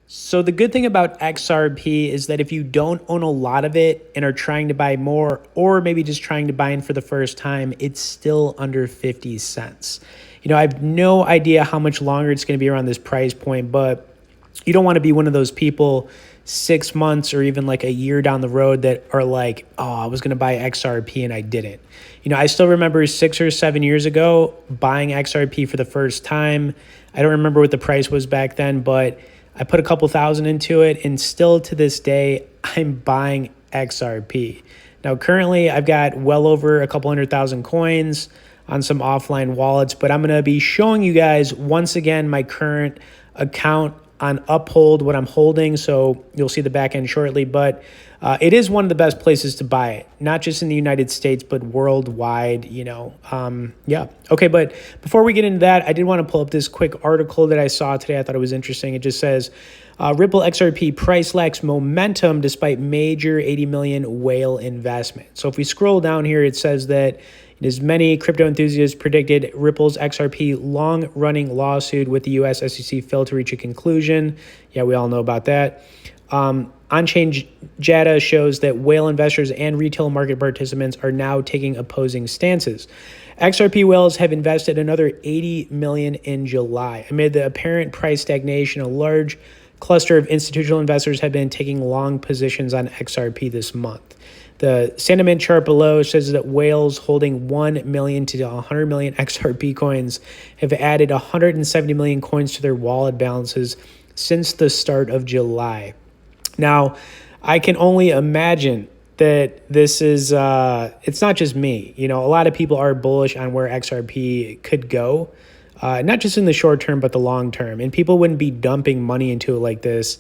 So the good thing about XRP is that if you don't own a lot of it and are trying to buy more, or maybe just trying to buy in for the first time, it's still under 50 cents. I have no idea how much longer it's going to be around this price point, but you don't want to be one of those people 6 months or even like a year down the road that are like, oh, I was going to buy XRP and I didn't. I still remember 6 or 7 years ago buying XRP for the first time. I don't remember what the price was back then, but I put a couple thousand into it, and still to this day, I'm buying XRP. Now, currently, I've got well over a couple 100,000 coins on some offline wallets, but I'm going to be showing you guys once again my current account on Uphold, what I'm holding. So you'll see the back end shortly, but it is one of the best places to buy it, not just in the United States, but worldwide, yeah. Okay, but before we get into that, I did want to pull up this quick article that I saw today. I thought it was interesting. It just says, Ripple XRP price lacks momentum despite major 80 million whale investment. So if we scroll down here, it says that as many crypto enthusiasts predicted, Ripple's XRP long-running lawsuit with the U.S. SEC failed to reach a conclusion. Yeah, we all know about that. On-chain data shows that whale investors and retail market participants are now taking opposing stances. XRP whales have invested another $80 million in July. Amid the apparent price stagnation, a large cluster of institutional investors have been taking long positions on XRP this month. The sentiment chart below says that whales holding 1 million to 100 million XRP coins have added 170 million coins to their wallet balances since the start of July. Now, I can only imagine that this is, it's not just me. A lot of people are bullish on where XRP could go, not just in the short term, but the long term. And people wouldn't be dumping money into it like this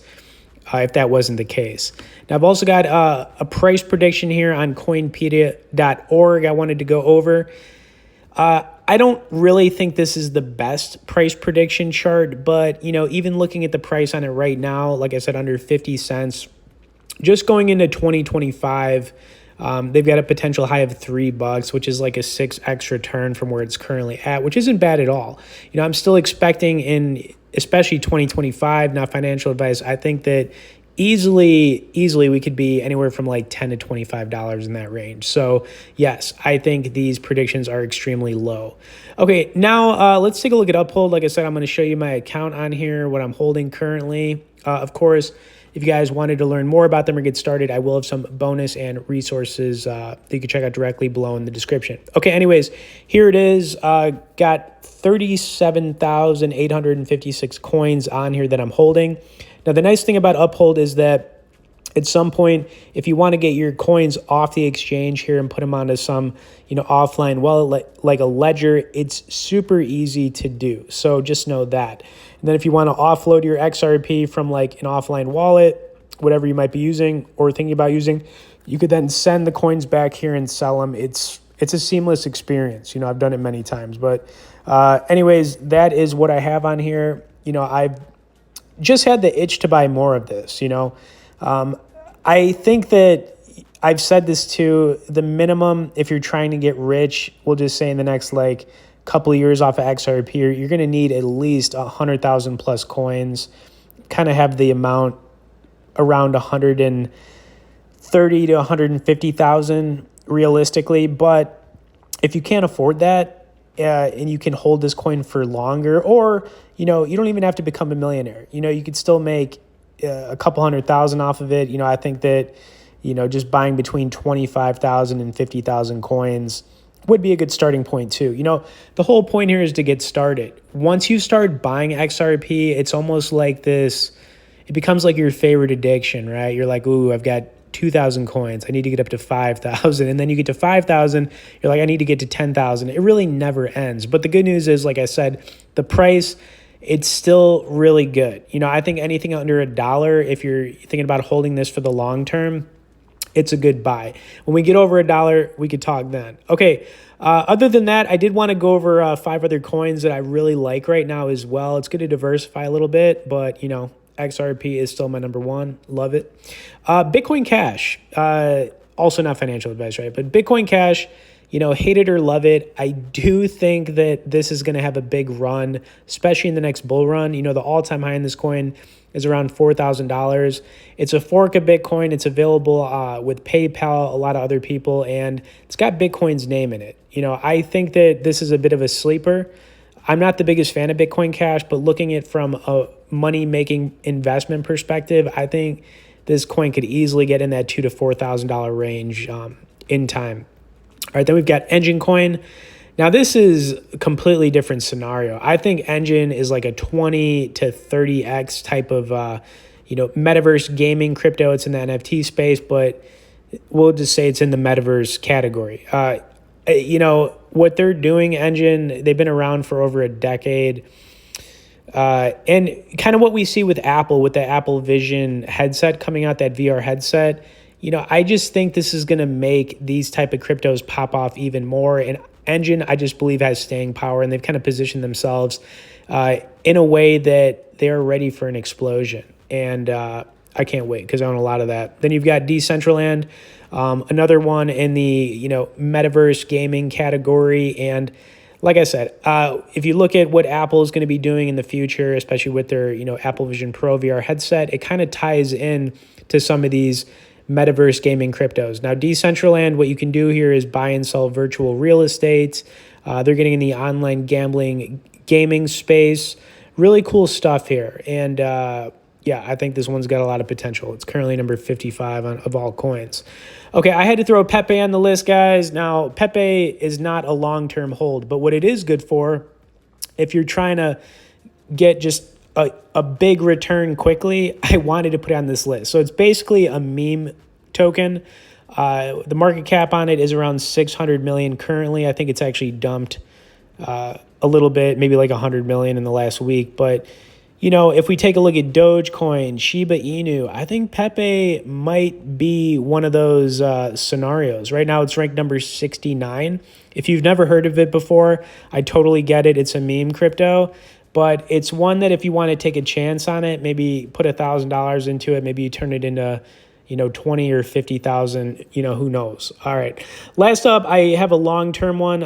if that wasn't the case. Now, I've also got a price prediction here on coinpedia.org I wanted to go over. I don't really think this is the best price prediction chart, but, even looking at the price on it right now, like I said, under 50 cents, just going into 2025, they've got a potential high of $3, which is like a 6x return from where it's currently at, which isn't bad at all. I'm still expecting especially 2025, not financial advice, I think that easily we could be anywhere from like $10 to $25 in that range. So yes, I think these predictions are extremely low. Okay, now let's take a look at Uphold. Like I said, I'm going to show you my account on here, what I'm holding currently. Of course, if you guys wanted to learn more about them or get started, I will have some bonus and resources that you can check out directly below in the description. Okay, anyways, here it is. Got 37,856 coins on here that I'm holding. Now, the nice thing about Uphold is that at some point, if you want to get your coins off the exchange here and put them onto some, offline wallet like a ledger, it's super easy to do. So just know that. And then if you want to offload your XRP from like an offline wallet, whatever you might be using or thinking about using, you could then send the coins back here and sell them. It's a seamless experience. I've done it many times. But anyways, that is what I have on here. I've just had the itch to buy more of this. I think that I've said this too, the minimum, if you're trying to get rich, we'll just say in the next like couple of years off of XRP, you're going to need at least 100,000 plus coins, kind of have the amount around 130 to 150,000 realistically. But if you can't afford that and you can hold this coin for longer, or, you don't even have to become a millionaire, you could still make a couple 100,000 off of it. I think that, just buying between 25,000 and 50,000 coins would be a good starting point too. The whole point here is to get started. Once you start buying XRP, it's almost like this, it becomes like your favorite addiction, right? You're like, ooh, I've got 2,000 coins. I need to get up to 5,000. And then you get to 5,000. You're like, I need to get to 10,000. It really never ends. But the good news is, like I said, the price, it's still really good. I think anything under $1, if you're thinking about holding this for the long term, it's a good buy. When we get over $1, we could talk then. Okay, other than that, I did want to go over 5 other coins that I really like right now as well. It's good to diversify a little bit, but, XRP is still my number one. Love it. Bitcoin Cash, also not financial advice, right? But Bitcoin Cash hate it or love it, I do think that this is going to have a big run, especially in the next bull run. The all-time high in this coin is around $4,000. It's a fork of Bitcoin. It's available with PayPal, a lot of other people, and it's got Bitcoin's name in it. I think that this is a bit of a sleeper. I'm not the biggest fan of Bitcoin Cash, but looking at it from a money-making investment perspective, I think this coin could easily get in that $2,000 to $4,000 range in time. All right, then we've got Enjin Coin. Now, this is a completely different scenario. I think Enjin is like a 20 to 30x type of, metaverse gaming crypto. It's in the NFT space, but we'll just say it's in the metaverse category. What they're doing, Enjin, they've been around for over a decade. And kind of what we see with Apple, with the Apple Vision headset coming out, that VR headset, I just think this is going to make these type of cryptos pop off even more. And Enjin, I just believe, has staying power, and they've kind of positioned themselves in a way that they're ready for an explosion. And I can't wait because I own a lot of that. Then you've got Decentraland, another one in the metaverse gaming category. And like I said, if you look at what Apple is going to be doing in the future, especially with their Apple Vision Pro VR headset, it kind of ties in to some of these metaverse gaming cryptos. Now, Decentraland, what you can do here is buy and sell virtual real estate. They're getting in the online gaming space. Really cool stuff here. And I think this one's got a lot of potential. It's currently number 55 of all coins. Okay, I had to throw Pepe on the list, guys. Now, Pepe is not a long-term hold, but what it is good for, if you're trying to get just a big return quickly, I wanted to put it on this list. So it's basically a meme token. The market cap on it is around 600 million currently. I think it's actually dumped a little bit, maybe like 100 million in the last week. But, if we take a look at Dogecoin, Shiba Inu, I think Pepe might be one of those scenarios. Right now it's ranked number 69. If you've never heard of it before, I totally get it. It's a meme crypto. But it's one that if you want to take a chance on it, maybe put $1,000 into it, maybe you turn it into, 20 or 50,000, who knows. All right. Last up, I have a long-term one,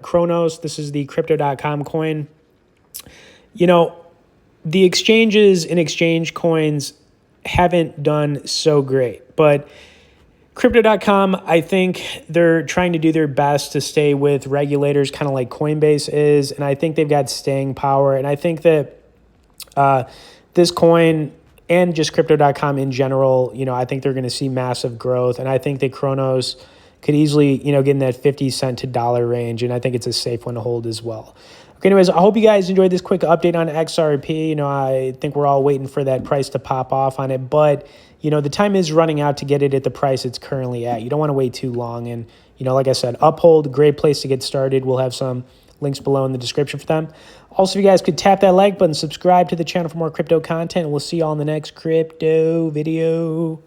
Cronos. This is the Crypto.com coin. The exchanges and exchange coins haven't done so great, but Crypto.com, I think they're trying to do their best to stay with regulators, kind of like Coinbase is, and I think they've got staying power. And I think that this coin and just Crypto.com in general, I think they're going to see massive growth, and I think that Cronos could easily, get in that 50 cent to dollar range, and I think it's a safe one to hold as well. Okay, anyways, I hope you guys enjoyed this quick update on XRP. I think we're all waiting for that price to pop off on it, but the time is running out to get it at the price it's currently at. You don't want to wait too long. And, like I said, Uphold, great place to get started. We'll have some links below in the description for them. Also, if you guys could tap that like button, subscribe to the channel for more crypto content, and we'll see you all in the next crypto video.